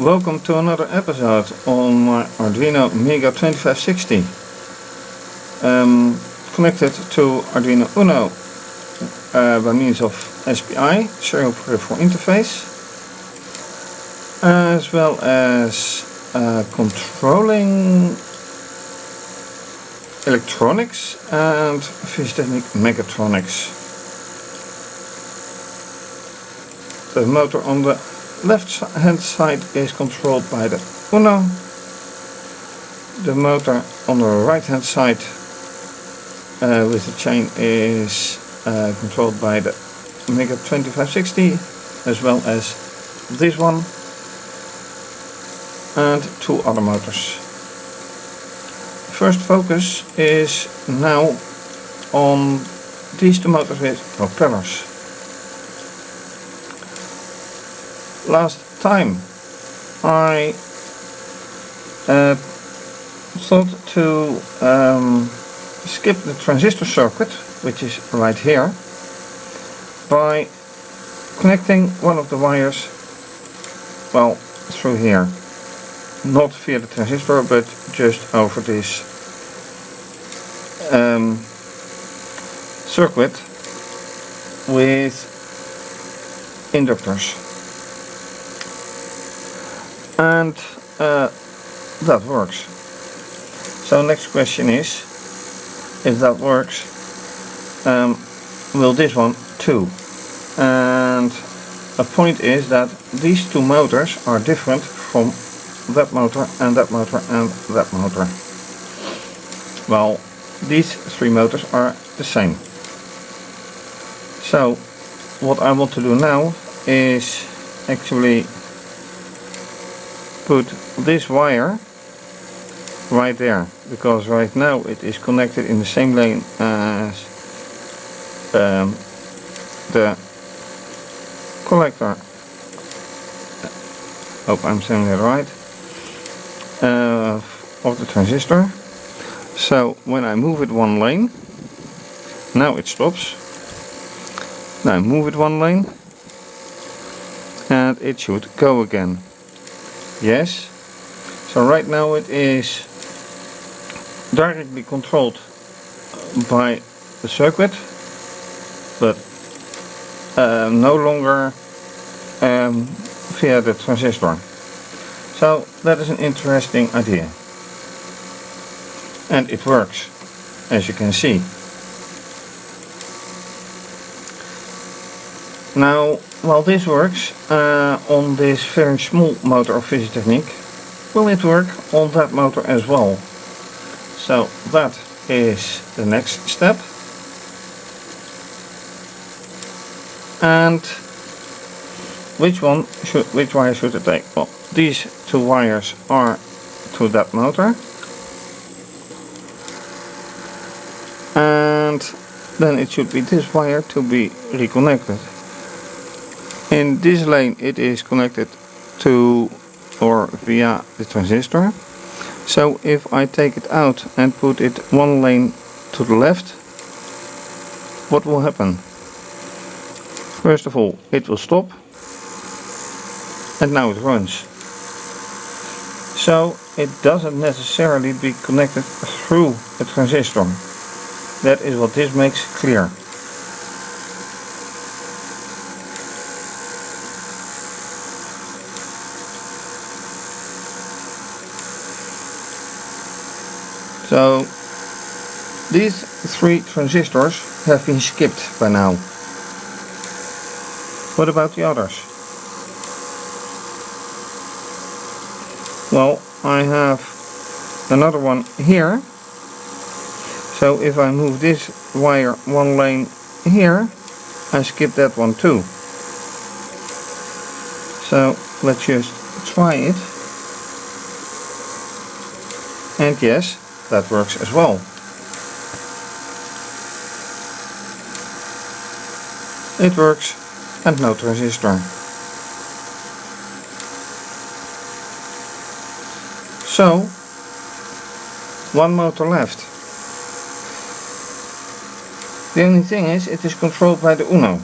Welcome to another episode on my Arduino Mega2560 connected to Arduino Uno by means of SPI, serial peripheral interface, as well as controlling electronics and fischertechnik mechatronics. The motor on the left hand side is controlled by the Uno. The motor on the right hand side with the chain is controlled by the Mega2560, as well as this one and two other motors. First focus is now on these two motors with propellers. Last time I thought to skip the transistor circuit, which is right here, by connecting one of the wires, well, through here, not via the transistor but just over this circuit with inductors. And that works. So next question is, if that works, will this one too? And a point is that these two motors are different from that motor and that motor and that motor. Well, these three motors are the same. So what I want to do now is actually put this wire right there, because right now it is connected in the same lane as the collector. Hope I'm saying that right, of the transistor. So when I move it one lane, now it stops. Now I move it one lane and it should go again. Yes, so right now it is directly controlled by the circuit, but no longer via the transistor. So that is an interesting idea, and it works, as you can see. Now, while this works on this very small motor of fischertechnik, will it work on that motor as well? So that is the next step. And which wire should I take? Well, these two wires are to that motor, and then it should be this wire to be reconnected. In this lane it is connected to or via the transistor. So if I take it out and put it one lane to the left, what will happen? First of all, it will stop, and now it runs. So it doesn't necessarily be connected through a transistor. That is what this makes clear. So these three transistors have been skipped by now. What about the others? Well, I have another one here. So if I move this wire one lane here, I skip that one too. So let's just try it. And yes, that works as well. It works, and no transistor. So, one motor left. The only thing is, it is controlled by the Uno.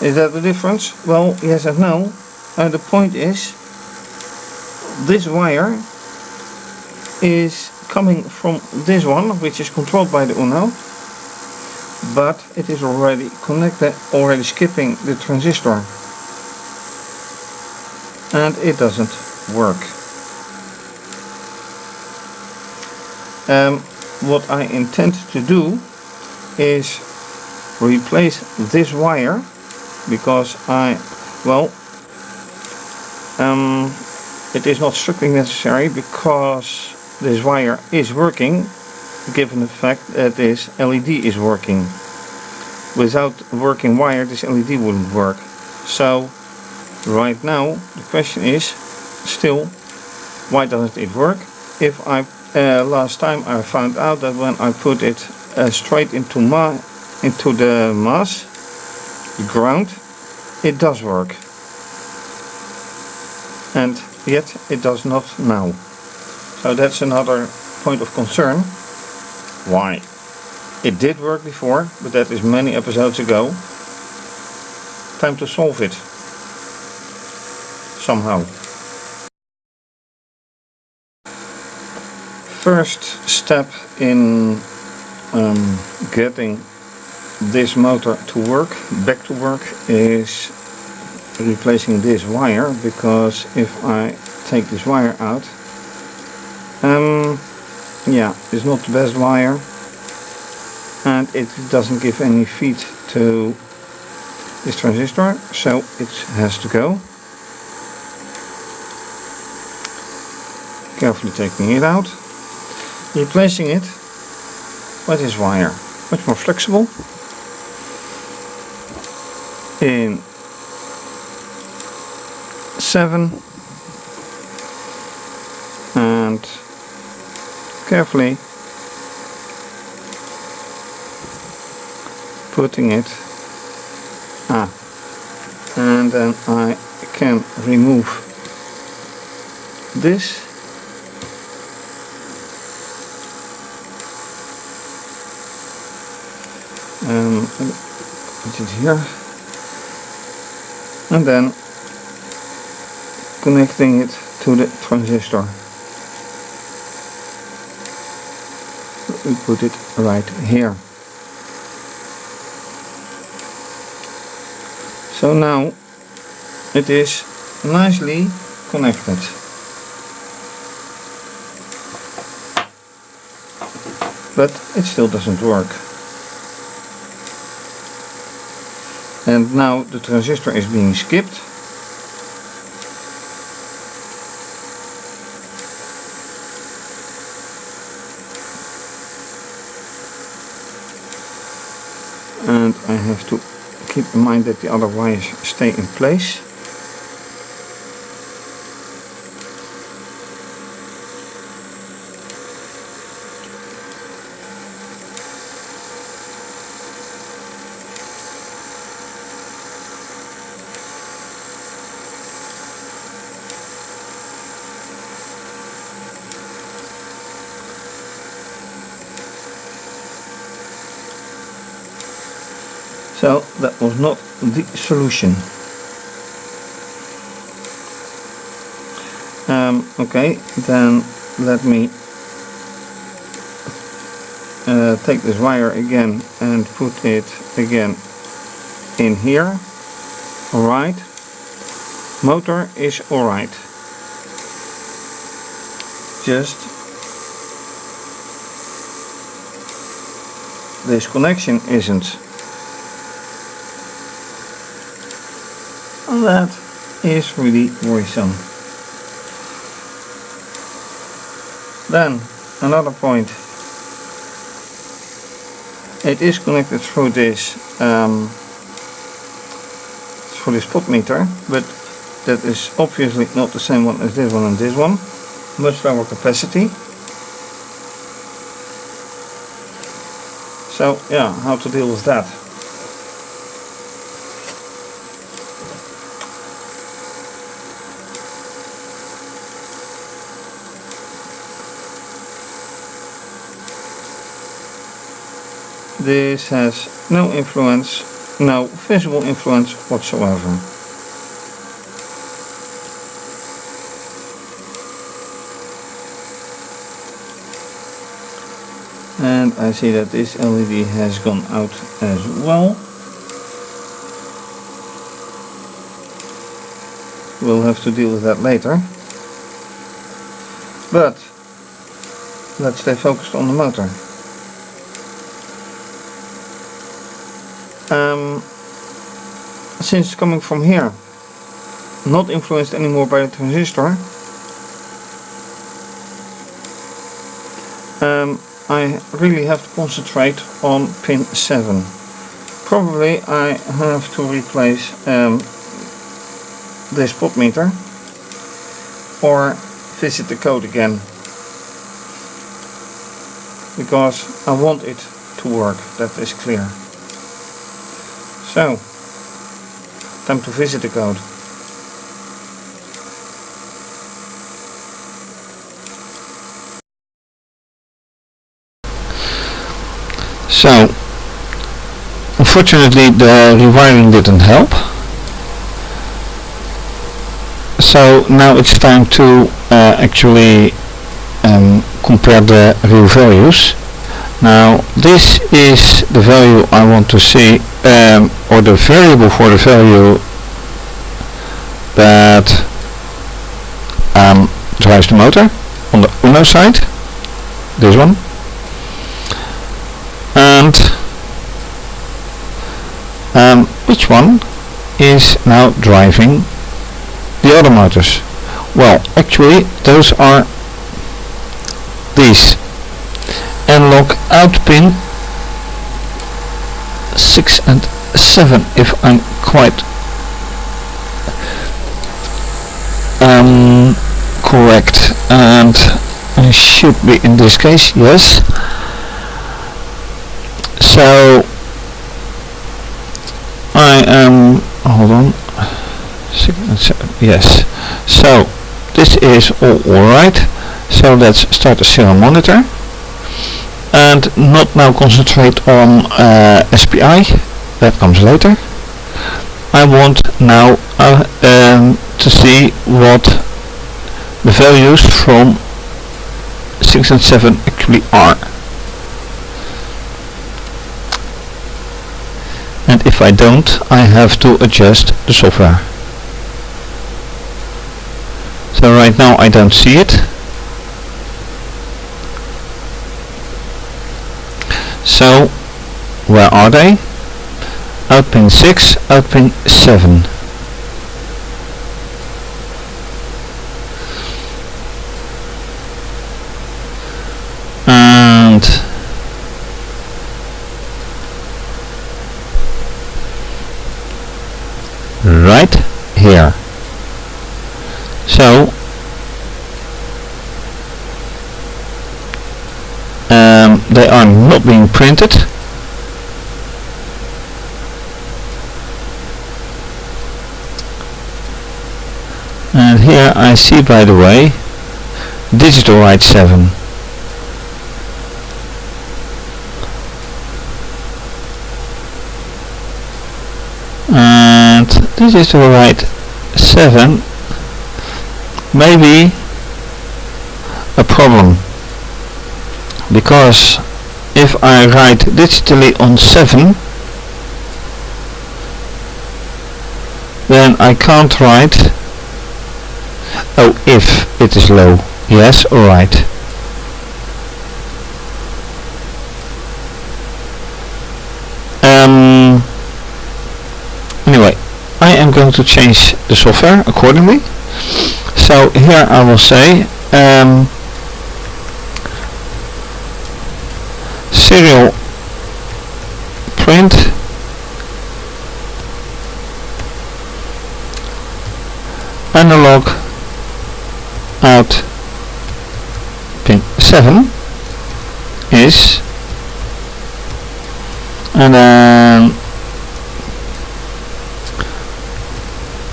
Is that the difference? Well, yes and no. the point is, this wire is coming from this one, which is controlled by the Uno, but it is already connected, already skipping the transistor, and it doesn't work. What I intend to do is replace this wire, because it is not strictly necessary, because this wire is working, given the fact that this LED is working. Without working wire, this LED wouldn't work. So right now the question is still, why doesn't it work? If last time I found out that when I put it straight into the mass, the ground, it does work, and yet it does not now. So that's another point of concern. Why? It did work before, but that is many episodes ago. Time to solve it somehow. First step in getting this motor to work, back to work, is replacing this wire, because if I take this wire out, yeah, it's not the best wire, and it doesn't give any feed to this transistor, so it has to go. Carefully taking it out, replacing it with this wire, much more flexible, in 7, and carefully putting it, and then I can remove this, put it here, and then connecting it to the transistor. We put it right here. So now it is nicely connected. But it still doesn't work. And now the transistor is being skipped. And I have to keep in mind that the other wires stay in place. So that was not the solution. Okay, then let me take this wire again and put it again in here. Alright, motor is alright. Just this connection isn't. And that is really worrisome. Then another point. It is connected through this spot meter, but that is obviously not the same one as this one and this one. Much lower capacity. So yeah, how to deal with that? This has no influence, no visible influence whatsoever. And I see that this LED has gone out as well. We'll have to deal with that later. But let's stay focused on the motor. Since it's coming from here, not influenced anymore by the transistor, I really have to concentrate on pin 7. Probably I have to replace this pot meter or visit the code again, because I want it to work, that is clear. So, time to visit the code. So, unfortunately the rewiring didn't help. So now it's time to actually compare the real values. Now this is the value I want to see, or the variable for the value that drives the motor on the Uno side, this one, and which one is now driving the other motors. Well, actually those are these: analog out pin 6 and 7, if I'm quite correct, and I should be in this case, yes. So I am, hold on, 6 and 7, yes. So this is all alright. So let's start the serial monitor and not now concentrate on SPI, that comes later. I want now to see what the values from 6 and 7 actually are. And if I don't, I have to adjust the software. So right now I don't see it. So where are they? Out pin 6, out pin 7. And right here. So they are not being printed. And here I see, by the way, digital write 7. And digital write 7 may be a problem, because if I write digitally on 7, then I can't write, oh, if it is low, yes, alright. Anyway, I am going to change the software accordingly. So here I will say serial print analog out pin 7 is, and then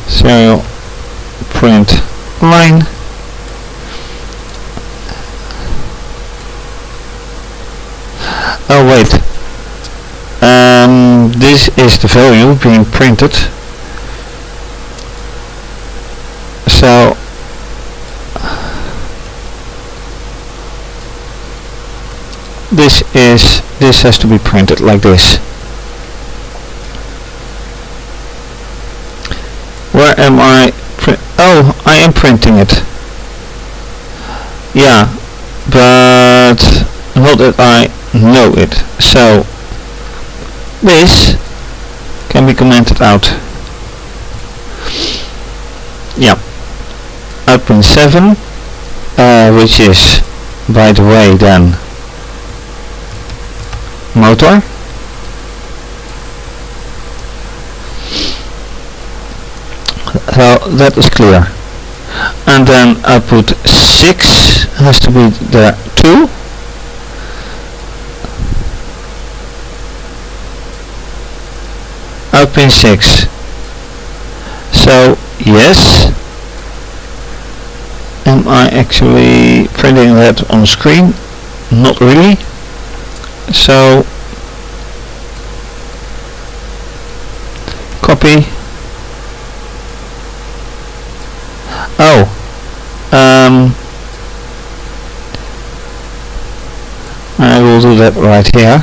serial print line oh wait, this is the value being printed, so this has to be printed like this. Where am I? Oh, I am printing it. Yeah, but not that I know it. So this can be commented out. Yeah, out pin 7, which is, by the way, then motor. So that is clear. And then output 6 has to be there too. Out pin 6. So yes. Am I actually printing that on screen? Not really. So copy. Oh, I will do that right here.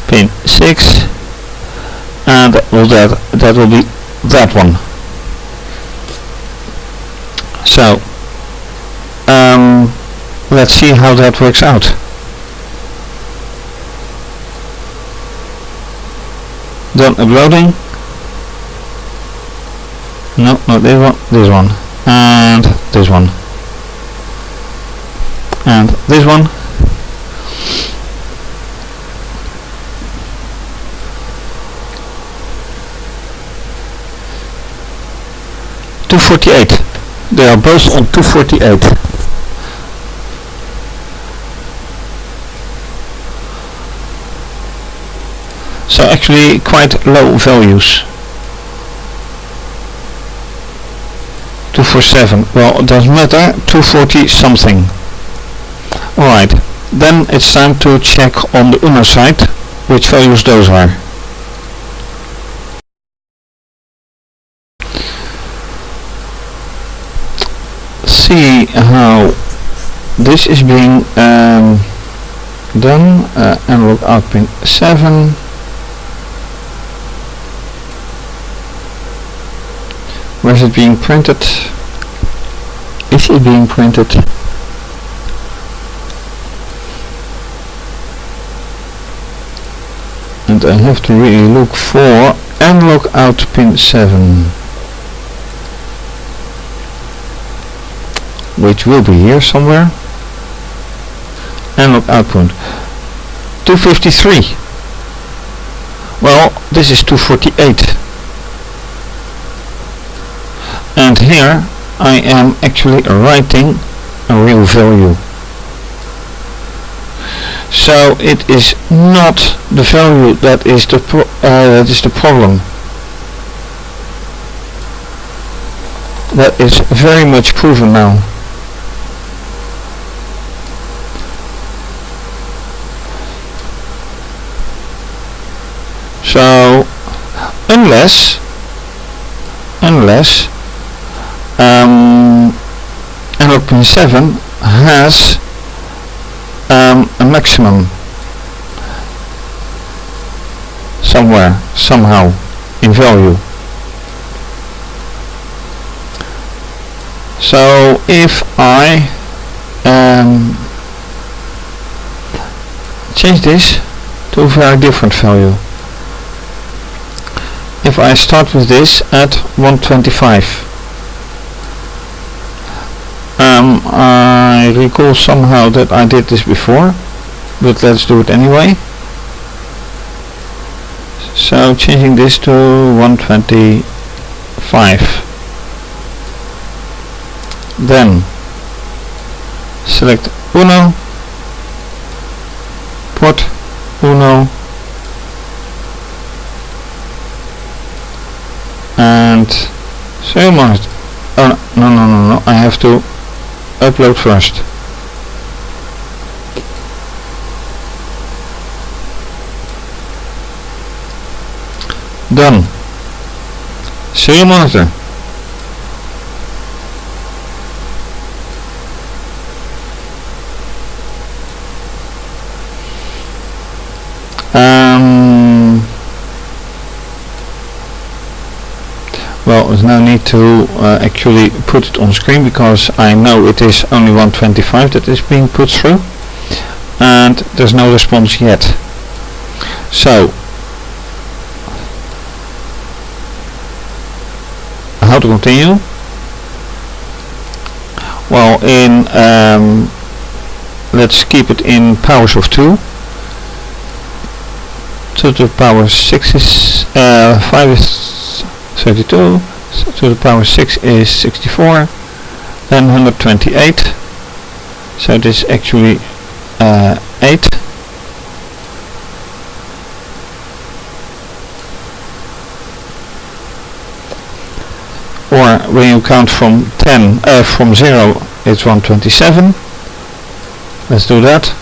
Pin 6, and that will be that one. So let's see how that works out. Done uploading. No, not this one, this one, and this one, and this one. .248. They are both on 248. So actually quite low values. 247. Well, it doesn't matter. 240 something. Alright. Then it's time to check on the Uno side which values those are. See how this is being done. Analog out pin 7. Where is it being printed? Is it being printed? And I have to really look for analog out pin 7, which will be here somewhere. Analog output 253. Well, this is 248. And here I am actually writing a real value. So it is not the value that is the problem. That is very much proven now. So unless analog pin 7 has a maximum somewhere, somehow, in value. So if I change this to a very different value, if I start with this at 125, I recall somehow that I did this before, but let's do it anyway. So changing this to 125. Then select Uno, port Uno, and so much. Oh no, I have to upload first. Done. Serial monitor. Well, there's no need to actually put it on screen, because I know it is only 125 that is being put through, and there's no response yet. So, how to continue? Well, let's keep it in powers of 2. 2 to the power 6 is 5 is 32, to the power 6 is 64, then 128, so this is actually 8. Or when you count from 0, it's 127. Let's do that.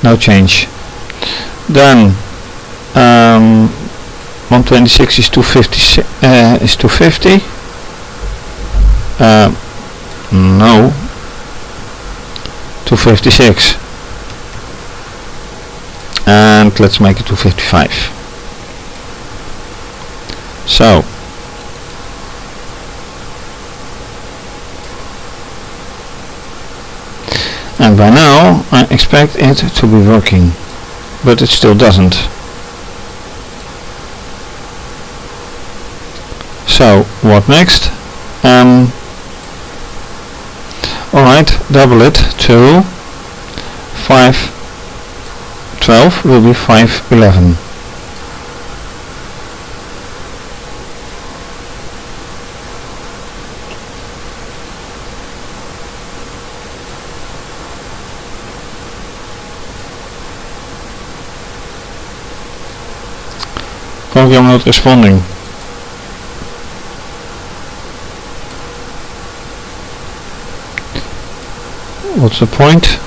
No change. Then 126 is 250. Is 250. No. 256. And let's make it 255. So. And by now I expect it to be working, but it still doesn't. So what next? Alright, double it to 512 will be 511. Program not responding. What's the point?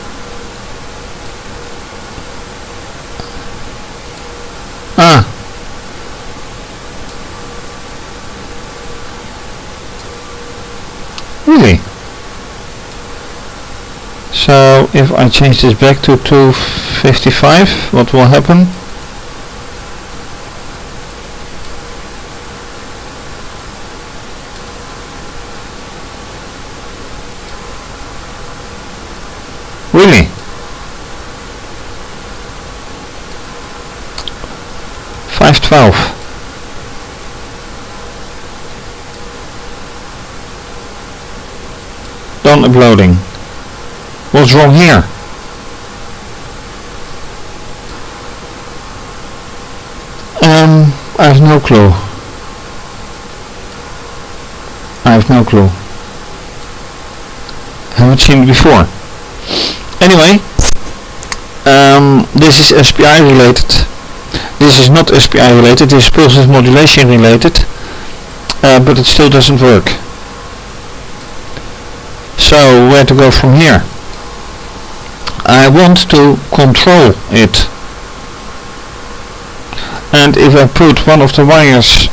Ah. Really? So if I change this back to 255, what will happen? Really? 512. Done uploading. What's wrong here? I have no clue. I have no clue. Haven't seen it before. Anyway, this is SPI related. This is not SPI related, this is pulse modulation related, but it still doesn't work. So where to go from here? I want to control it. And if I put one of the wires,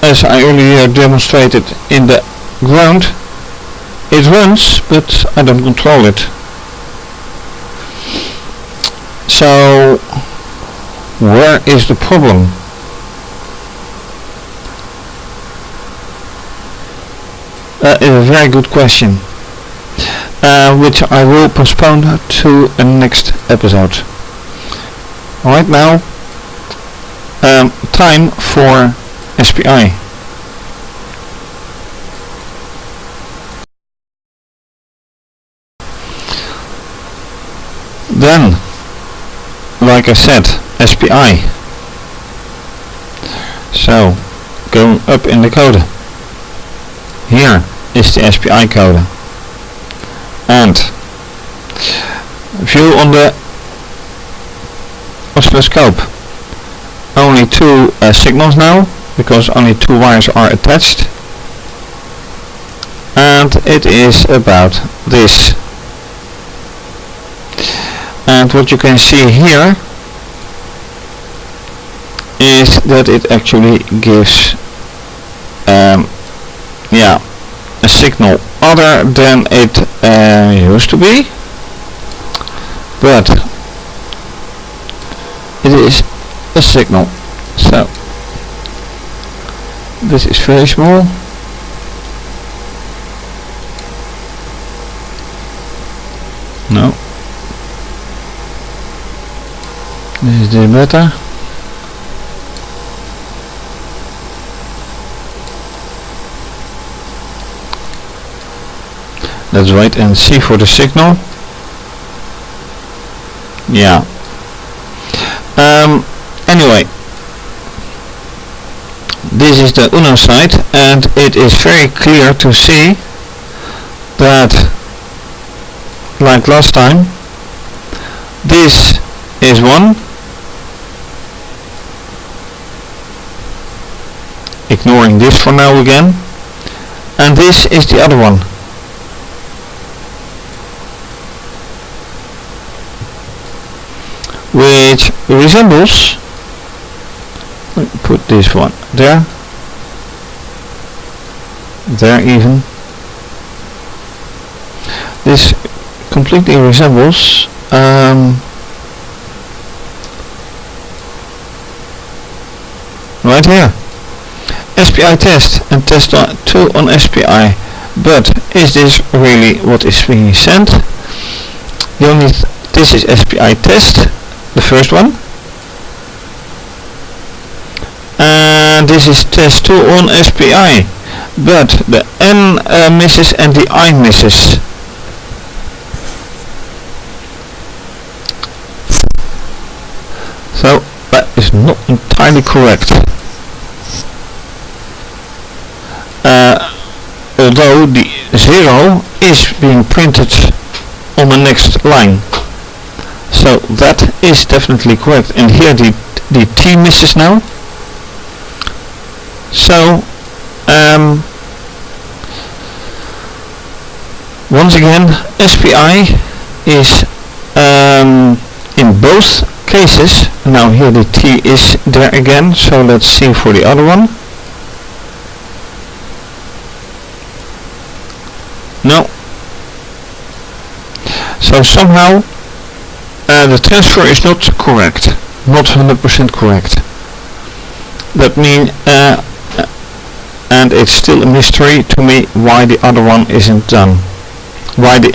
as I earlier demonstrated, in the ground, it runs, but I don't control it. So where is the problem? That is a very good question, which I will postpone to a next episode. Right now, time for SPI. Then, like I said, SPI. So, going up in the code. Here is the SPI code. And view on the oscilloscope. Only two signals now, because only two wires are attached. And it is about this. And what you can see here is that it actually gives yeah, a signal other than it used to be, but it is a signal. So this is very small. No, this is better. Let's wait and see for the signal. Yeah. Anyway, this is the Uno side, and it is very clear to see that, like last time, this is one. Ignoring this for now again. And this is the other one. Which resembles, let me put this one there even, this completely resembles right here, SPI test and test 2 on SPI. But is this really what is being sent? This is SPI test, the first one, and this is test 2 on SPI, but the N misses and the I misses. So that is not entirely correct, although the 0 is being printed on the next line. So that is definitely correct, and here the T misses now. So once again, SPI is in both cases. Now here the T is there again, so let's see for the other one. No. So somehow the transfer is not correct, not 100% correct. That means, and it's still a mystery to me why the other one isn't done. Why the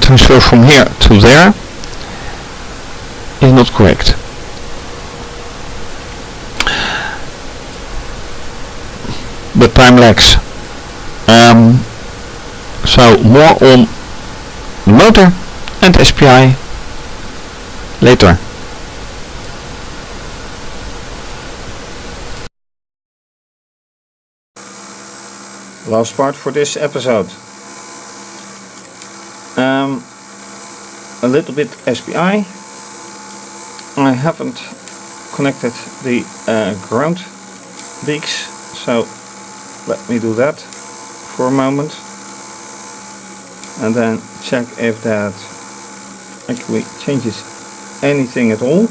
transfer from here to there is not correct. But time lags. So more on the motor and SPI later. Last part for this episode. A little bit SPI. I haven't connected the ground beaks, so let me do that for a moment and then check if that actually changes anything at all.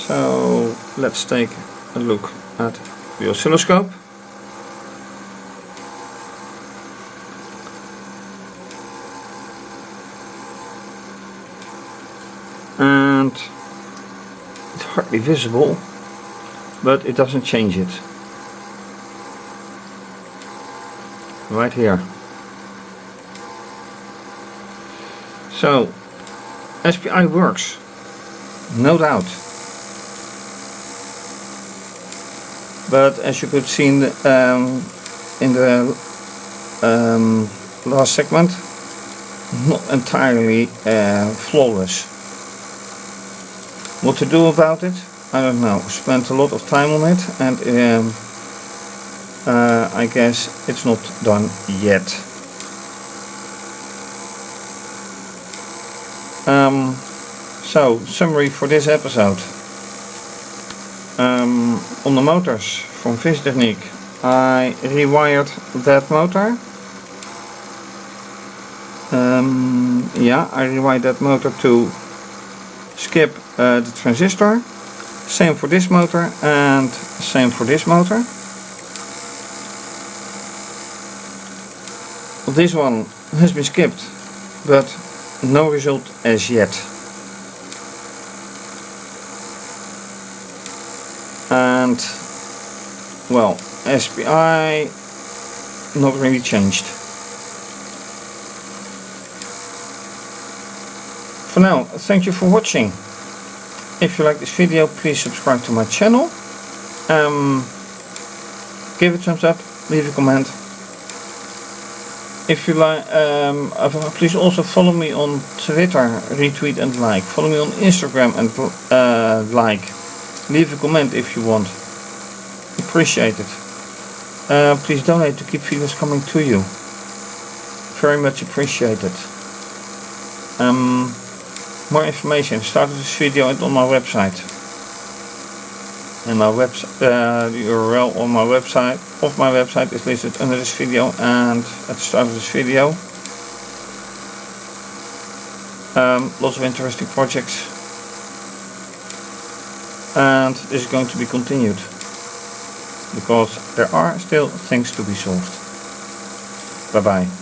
So let's take a look at the oscilloscope. And it's hardly visible, but it doesn't change it. Right here. So SPI works, no doubt. But as you could see in the last segment, not entirely flawless. What to do about it? I don't know. Spent a lot of time on it, and I guess it's not done yet. So, summary for this episode. On the motors from Fischertechnik, I rewired that motor. Yeah, I rewired that motor to skip the transistor. Same for this motor and same for this motor. This one has been skipped, but no result as yet. And well, SPI not really changed. For now, thank you for watching. If you like this video, please subscribe to my channel. Give it a thumbs up, leave a comment. If you like, please also follow me on Twitter, retweet and like. Follow me on Instagram and like. Leave a comment if you want. Appreciate it. Please donate to keep videos coming to you. Very much appreciated. More information started this video and on my website. And my the URL on my website is listed under this video and at the start of this video. Lots of interesting projects, and this is going to be continued because there are still things to be solved. Bye bye.